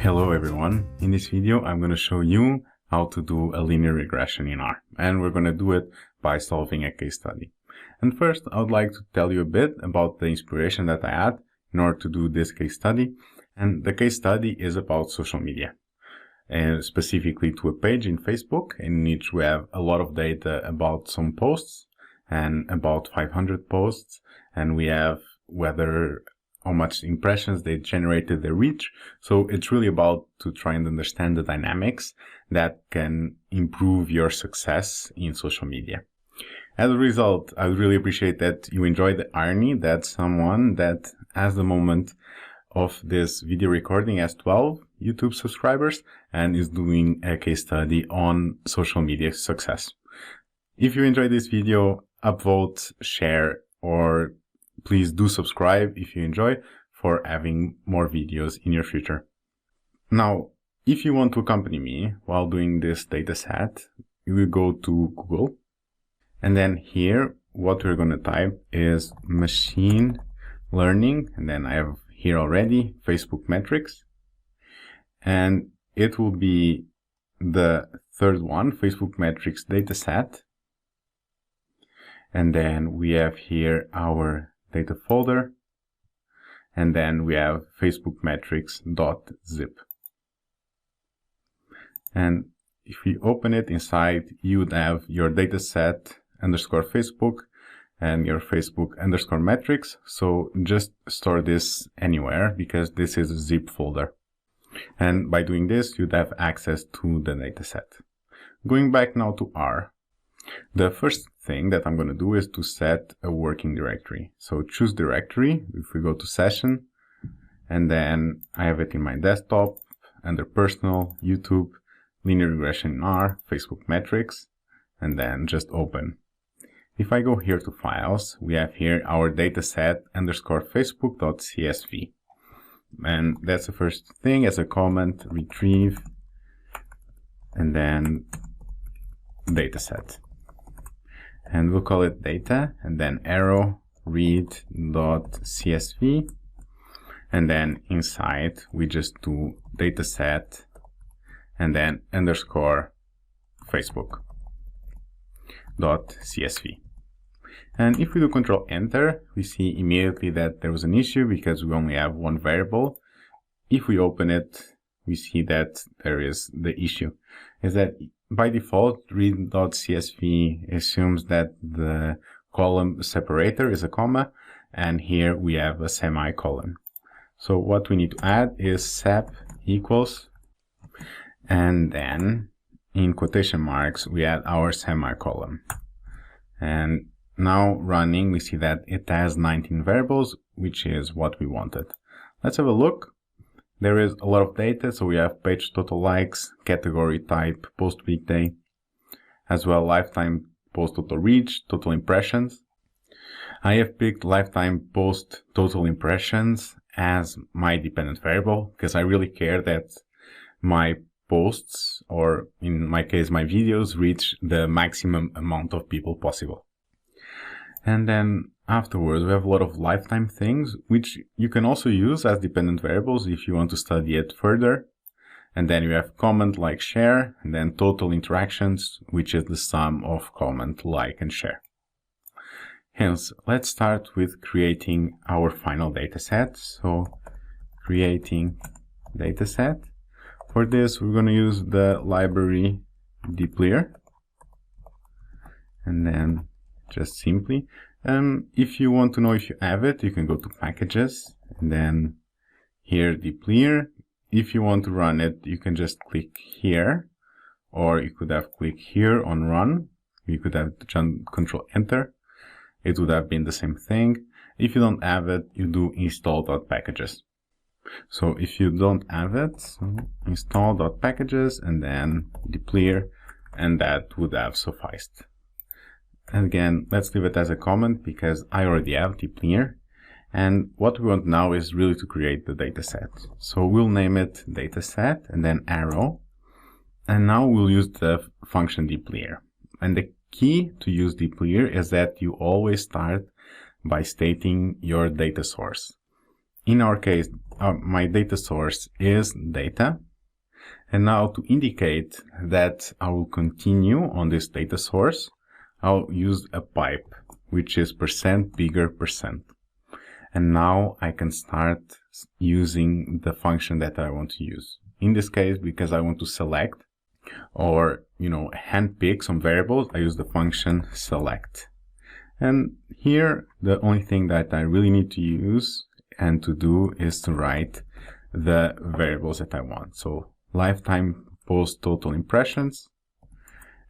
Hello everyone, in this video I'm going to show you how to do a linear regression in R, and we're going to do it by solving a case study. And first I would like to tell you a bit about the inspiration that I had in order to do this case study. And the case study is about social media, and specifically to a page in Facebook in which we have a lot of data about some posts and about 500 posts, and we have how much impressions they generated, their reach. So it's really about to try and understand the dynamics that can improve your success in social media. As a result, I would really appreciate that you enjoyed the irony that someone that at the moment of this video recording has 12 YouTube subscribers and is doing a case study on social media success. If you enjoyed this video, upvote, share, or please do subscribe if you enjoy, for having more videos in your future. Now, if you want to accompany me while doing this data set, you will go to Google, and then here what we're going to type is machine learning, and then I have here already Facebook metrics, and it will be the third one, Facebook metrics data set. And then we have here our data folder, and then we have Facebook metrics.zip. And if we open it inside, you would have your dataset underscore Facebook and your Facebook underscore metrics. So just store this anywhere because this is a zip folder. And by doing this, you'd have access to the dataset. Going back now to R. The first thing that I'm going to do is to set a working directory. So choose directory. If we go to session, and then I have it in my desktop under personal, YouTube, linear regression in R, Facebook metrics, and then just open. If I go here to files, we have here our dataset underscore facebook.csv. And that's the first thing. As a comment, retrieve, and then dataset. And we'll call it data, and then arrow read.csv, and then inside we just do dataset and then underscore facebook.csv. And if we do control enter, we see immediately that there was an issue because we only have one variable. If we open it, we see that there is the issue is that by default, read.csv assumes that the column separator is a comma, and here we have a semicolon. So what we need to add is sep equals, and then in quotation marks, we add our semicolon. And now running, we see that it has 19 variables, which is what we wanted. Let's have a look. There is a lot of data, so we have page total likes, category type, post weekday, as well lifetime post total reach, total impressions. I have picked lifetime post total impressions as my dependent variable because I really care that my posts, or in my case my videos, reach the maximum amount of people possible. And then afterwards, we have a lot of lifetime things, which you can also use as dependent variables if you want to study it further. And then you have comment, like, share, and then total interactions, which is the sum of comment, like, and share. Hence, let's start with creating our final dataset. So, creating dataset. For this, we're going to use the library dplyr, and then just simply. If you want to know if you have it, you can go to packages, and then here dplyr. If you want to run it, you can just click here, or you could have clicked here on run. You could have control enter. It would have been the same thing. If you don't have it, you do install.packages. So if you don't have it, so install.packages and then dplyr, and that would have sufficed. And again, let's leave it as a comment because I already have dplyr. And what we want now is really to create the dataset. So we'll name it dataset and then arrow. And now we'll use the function dplyr. And the key to use dplyr is that you always start by stating your data source. in our case, my data source is data. And now to indicate that I will continue on this data source, I'll use a pipe, which is % bigger %. And now I can start using the function that I want to use. In this case, because I want to select or, handpick some variables, I use the function select. And here, the only thing that I really need to use and to do is to write the variables that I want. So lifetime post total impressions,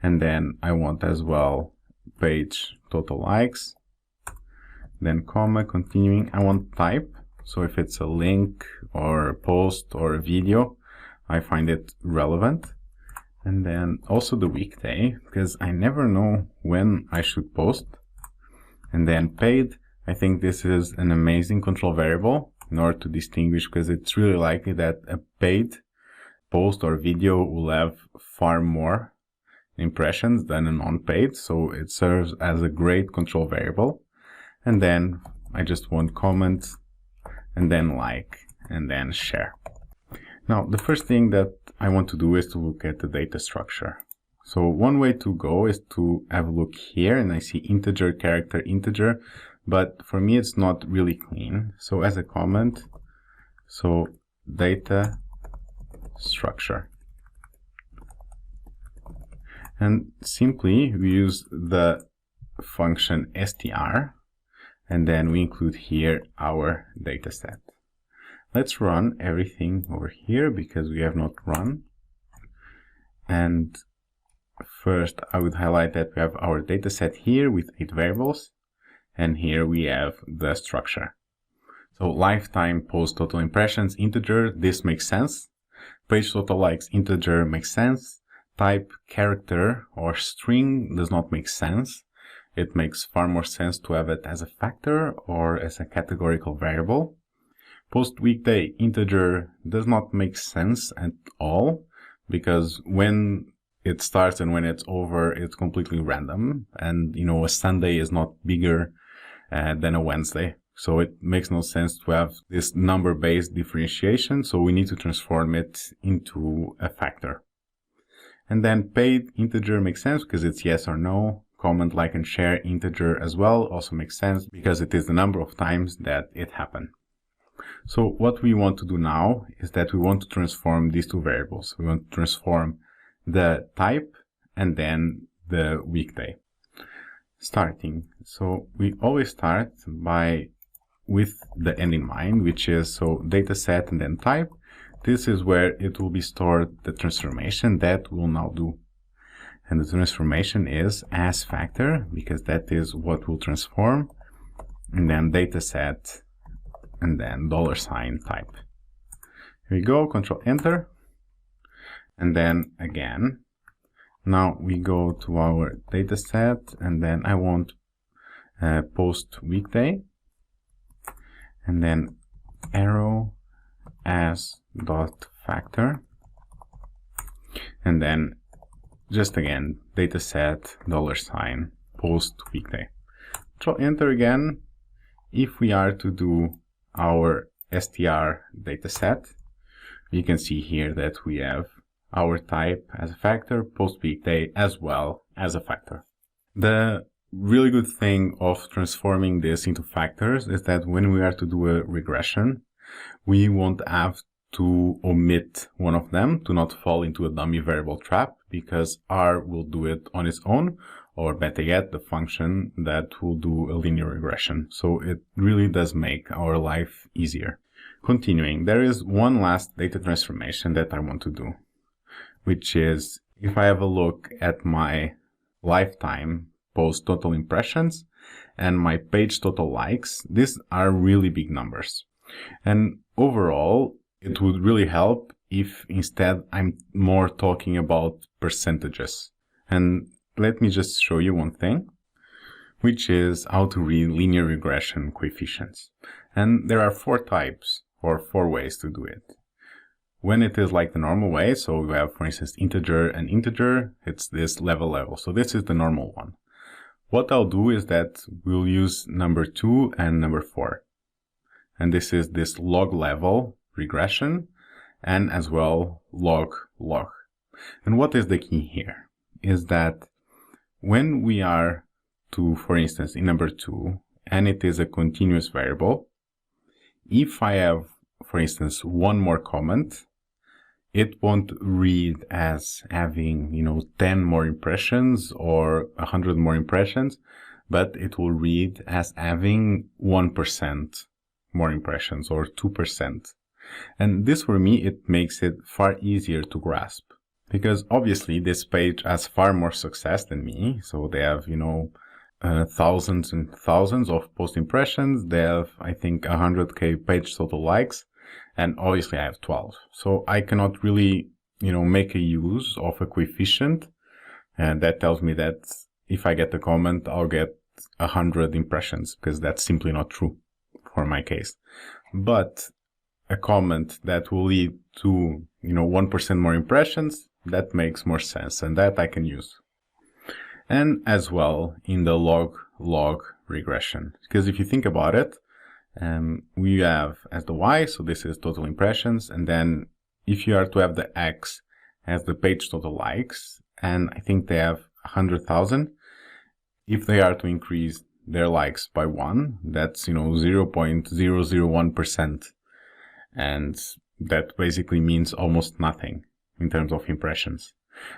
and then I want as well page total likes, then comma, continuing. I want type, so if it's a link or a post or a video, I find it relevant. And then also the weekday, because I never know when I should post. And then paid, I think this is an amazing control variable in order to distinguish, because it's really likely that a paid post or video will have far more impressions than a non-paid, so it serves as a great control variable. And then I just want comment, and then like, and then share. Now, the first thing that I want to do is to look at the data structure. So one way to go is to have a look here, and I see integer, character, integer, but for me it's not really clean. So as a comment, so data structure. And simply we use the function str, and then we include here our data set. Let's run everything over here because we have not run. And first I would highlight that we have our data set here with 8 variables, and here we have the structure. So lifetime post total impressions, integer, this makes sense. Page total likes, integer, makes sense. Type character or string does not make sense. It makes far more sense to have it as a factor or as a categorical variable. Post weekday integer does not make sense at all, because when it starts and when it's over, it's completely random. And, a Sunday is not bigger than a Wednesday. So it makes no sense to have this number-based differentiation. So we need to transform it into a factor. And then paid integer makes sense because it's yes or no. Comment, like, and share integer as well also makes sense because it is the number of times that it happened. So what we want to do now is that we want to transform these two variables. We want to transform the type and then the weekday. Starting. So we always start with the end in mind, which is so data set and then type. This is where it will be stored the transformation that we'll now do. And the transformation is as factor, because that is what will transform. And then data set and then $ type. Here we go, Control Enter. And then again, now we go to our data set, and then I want post weekday, and then arrow as dot factor, and then just again data set $ post weekday. Control Enter again. If we are to do our str data set, you can see here that we have our type as a factor, post weekday as well as a factor. The really good thing of transforming this into factors is that when we are to do a regression, we won't have to omit one of them to not fall into a dummy variable trap, because R will do it on its own, or better yet, the function that will do a linear regression. So it really does make our life easier. Continuing, there is one last data transformation that I want to do, which is if I have a look at my lifetime post total impressions and my page total likes, these are really big numbers. And overall, it would really help if instead I'm more talking about percentages. And let me just show you one thing, which is how to read linear regression coefficients. And there are 4 types or 4 ways to do it. When it is like the normal way, so we have, for instance, integer and integer, it's this level. So this is the normal one. What I'll do is that we'll use number 2 and number 4. and this is this log level regression, and as well log. And what is the key here is that when we are to, for instance, in number 2, and it is a continuous variable, if I have, for instance, one more comment, it won't read as having, 10 more impressions or 100 more impressions, but it will read as having 1% more impressions or 2%. And this, for me, it makes it far easier to grasp, because obviously this page has far more success than me. So they have, thousands and thousands of post impressions. They have, I think, 100K page total likes. And obviously I have 12. So I cannot really, make a use of a coefficient. And that tells me that if I get a comment, I'll get 100 impressions, because that's simply not true for my case. But a comment that will lead to, 1% more impressions, that makes more sense, and that I can use. And as well in the log regression, because if you think about it, we have as the Y, so this is total impressions, and then if you are to have the X as the page total likes, and I think they have 100,000, if they are to increase their likes by 1, that's 0.001%, and that basically means almost nothing in terms of impressions.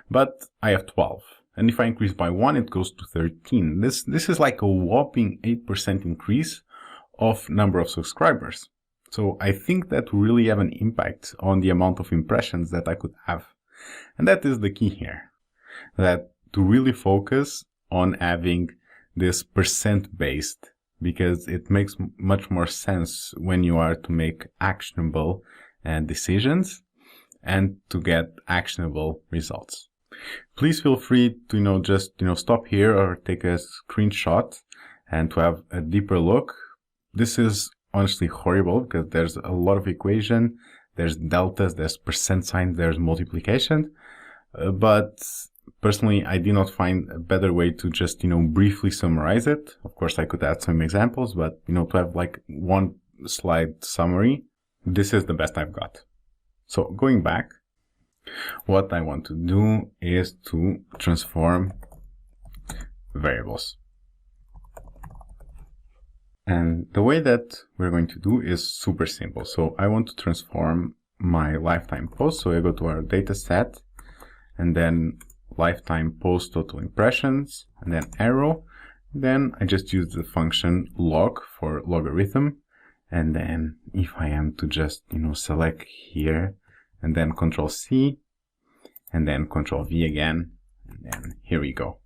But I have 12, and if I increase by 1, it goes to 13. This is like a whopping 8% increase of number of subscribers. So I think that will really have an impact on the amount of impressions that I could have. And that is the key here, that to really focus on having this percent based, because it makes much more sense when you are to make actionable decisions and to get actionable results. Please feel free to just stop here or take a screenshot and to have a deeper look. This is honestly horrible because there's a lot of equation, there's deltas, there's percent signs, there's multiplication. But personally, I did not find a better way to just, briefly summarize it. Of course, I could add some examples, but, to have like one slide summary, this is the best I've got. So going back, what I want to do is to transform variables. And the way that we're going to do is super simple. So I want to transform my lifetime post. So I go to our data set and then lifetime post total impressions and then arrow. Then I just use the function log for logarithm. And then if I am to just, select here and then Control C and then Control V again, and then here we go.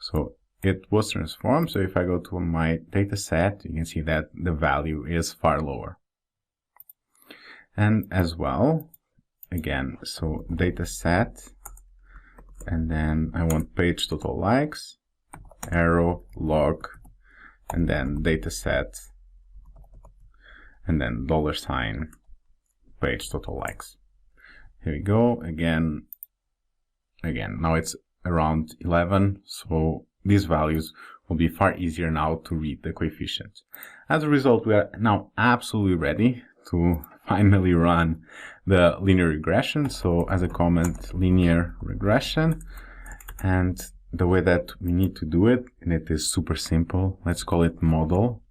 So it was transformed. So if I go to my data set, you can see that the value is far lower. And as well, again, so data set, and then I want page total likes, arrow, log, and then data set, and then $, page total likes. Here we go. Again, now it's around 11. So these values will be far easier now to read the coefficients. As a result, we are now absolutely ready to finally run the linear regression. So as a comment, linear regression. And the way that we need to do it, and it is super simple. Let's call it model.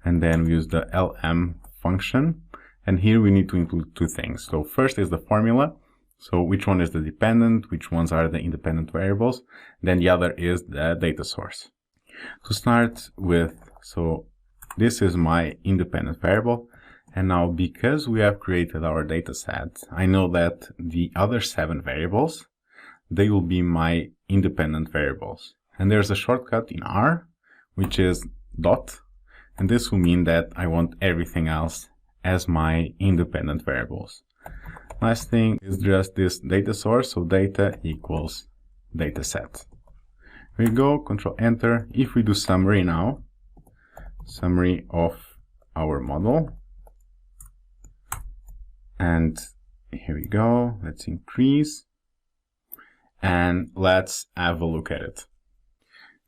And then we use the LM function. And here we need to include two things. So first is the formula. So which one is the dependent, which ones are the independent variables. Then the other is the data source. To start with, so this is my independent variable. And now because we have created our data set, I know that the other 7 variables, they will be my independent variables. And there's a shortcut in R, which is dot. And this will mean that I want everything else as my independent variables. Last thing is just this data source, so data equals data set. Here we go, Control Enter. If we do summary now, summary of our model, and here we go, let's increase, and let's have a look at it.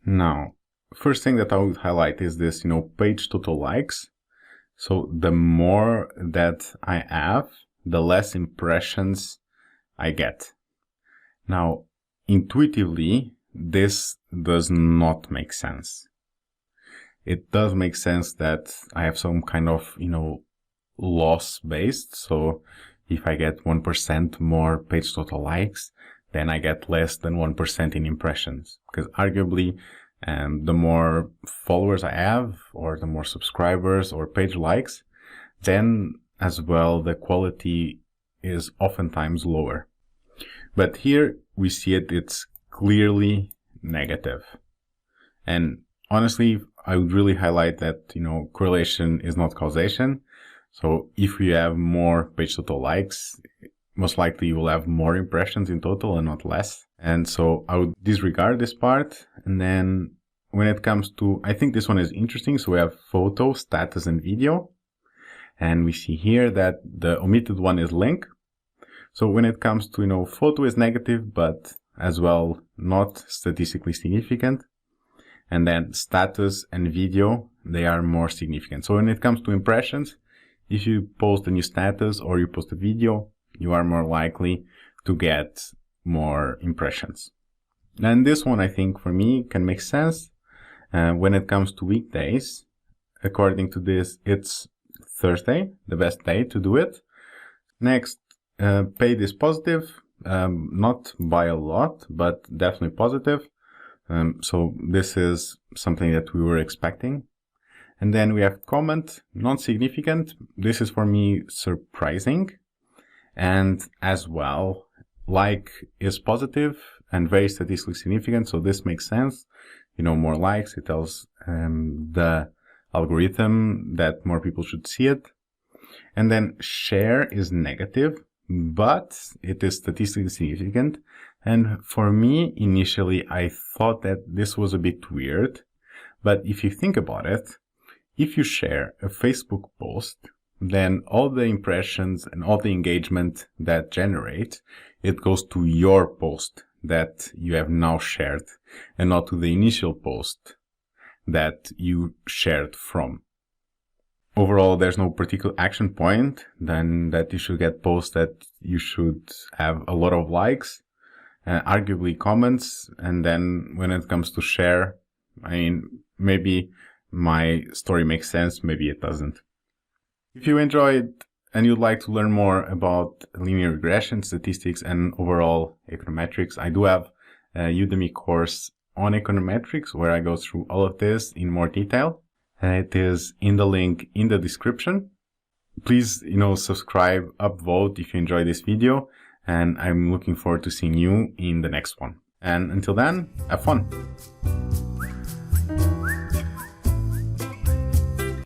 Now, first thing that I would highlight is this, page total likes. So the more that I have, the less impressions I get. Now, intuitively, this does not make sense. It does make sense that I have some kind of, loss based. So if I get 1% more page total likes, then I get less than 1% in impressions. Because arguably, the more followers I have, or the more subscribers or page likes, then as well the quality is oftentimes lower. But here we see it's clearly negative. And honestly, I would really highlight that, correlation is not causation. So if you have more page total likes, most likely you will have more impressions in total and not less. And so I would disregard this part. And then when it comes to, I think this one is interesting. So we have photo, status, and video. And we see here that the omitted one is link. So when it comes to, photo is negative, but as well, not statistically significant. And then status and video, they are more significant. So when it comes to impressions, if you post a new status or you post a video, you are more likely to get more impressions. And this one, I think, for me, can make sense. When it comes to weekdays, according to this, it's Thursday, the best day to do it. Next, paid is positive, not by a lot, but definitely positive. So this is something that we were expecting. And then we have comment, non-significant. This is for me surprising. And as well, like is positive and very statistically significant. So this makes sense. More likes, it tells the algorithm that more people should see it. And then share is negative, but it is statistically significant. And for me, initially, I thought that this was a bit weird. But if you think about it, if you share a Facebook post, then all the impressions and all the engagement that generates, it goes to your post that you have now shared and not to the initial post that you shared from. Overall, there's no particular action point than that you should get posts that you should have a lot of likes, arguably comments, and then when it comes to share, maybe my story makes sense, maybe it doesn't. If you enjoyed and you'd like to learn more about linear regression, statistics, and overall econometrics, I do have a Udemy course on econometrics where I go through all of this in more detail. It is in the link in the description. Please, subscribe, upvote if you enjoyed this video, and I'm looking forward to seeing you in the next one. And until then, have fun.